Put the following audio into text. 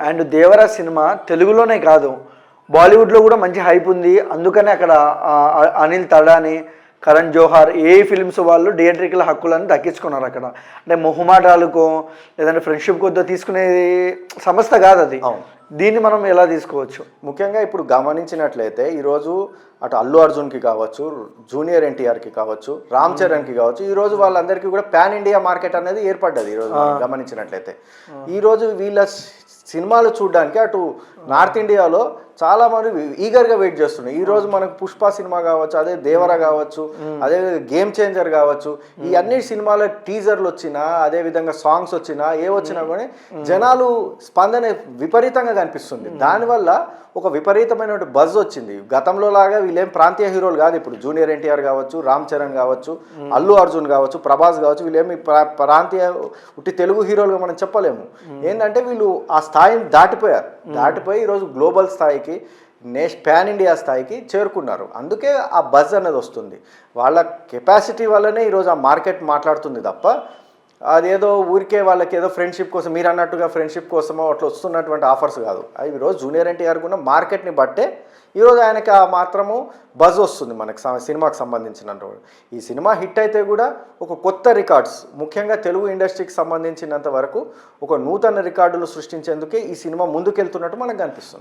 And Devara cinema తెలుగులోనే కాదు బాలీవుడ్లో కూడా మంచి హైప్ ఉంది. అందుకనే అక్కడ అనిల్ తడాని, కరణ్ జోహార్ ఏ ఫిల్మ్స్ వాళ్ళు థియేట్రికల్ హక్కులను దక్కించుకున్నారు అక్కడ. అంటే మొహమాటాలకో లేదంటే ఫ్రెండ్షిప్ కొద్దో తీసుకునేది సంస్థ కాదు అది. దీన్ని మనం ఎలా తీసుకోవచ్చు? ముఖ్యంగా ఇప్పుడు గమనించినట్లయితే ఈరోజు అటు అల్లు అర్జున్కి కావచ్చు, జూనియర్ ఎన్టీఆర్కి కావచ్చు, రామ్ చరణ్కి కావచ్చు, ఈరోజు వాళ్ళందరికీ కూడా పాన్ ఇండియా మార్కెట్ అనేది ఏర్పడ్డది. ఈరోజు గమనించినట్లయితే ఈరోజు వీళ్ళ సినిమాలు చూడడానికి అటు నార్త్ ఇండియాలో చాలా మంది ఈగర్గా వెయిట్ చేస్తున్నాయి. ఈరోజు మనకు పుష్ప సినిమా కావచ్చు, అదే దేవర కావచ్చు, అదే గేమ్ చేంజర్ కావచ్చు, ఈ అన్ని సినిమాల టీజర్లు వచ్చినా, అదేవిధంగా సాంగ్స్ వచ్చినా, ఏ వచ్చినా కానీ జనాలు స్పందన విపరీతంగా కనిపిస్తుంది. దానివల్ల ఒక విపరీతమైన బజ్ వచ్చింది. గతంలో లాగా వీళ్ళేం ప్రాంతీయ హీరోలు కాదు. ఇప్పుడు జూనియర్ ఎన్టీఆర్ కావచ్చు, రామ్ చరణ్ కావచ్చు, అల్లు అర్జున్ కావచ్చు, ప్రభాస్ కావచ్చు, వీళ్ళేమి ప్రాంతీయ ఉట్టి తెలుగు హీరోలుగా మనం చెప్పలేము. ఏంటంటే వీళ్ళు ఆ స్థాయిని దాటిపోయి ఈరోజు గ్లోబల్ స్థాయికి, పాన్ ఇండియా స్థాయికి చేరుకున్నారు. అందుకే ఆ బజ్ అనేది వస్తుంది. వాళ్ళ కెపాసిటీ వల్లనే ఈరోజు ఆ మార్కెట్ మాట్లాడుతుంది తప్ప అదేదో ఊరికే వాళ్ళకి ఏదో ఫ్రెండ్షిప్ కోసం, మీరు అన్నట్టుగా ఫ్రెండ్షిప్ కోసమో అట్లా వస్తున్నటువంటి ఆఫర్స్ కాదు. అవి ఈరోజు జూనియర్ ఎన్టీఆర్ ఉన్న మార్కెట్ని బట్టే ఈరోజు ఆయనకి ఆ మాత్రము బజ్ వస్తుంది మనకి సినిమాకి సంబంధించినంత. ఈ సినిమా హిట్ అయితే కూడా ఒక కొత్త రికార్డ్స్, ముఖ్యంగా తెలుగు ఇండస్ట్రీకి సంబంధించినంత వరకు ఒక నూతన రికార్డులు సృష్టించేందుకే ఈ సినిమా ముందుకెళ్తున్నట్టు మనకు కనిపిస్తుంది.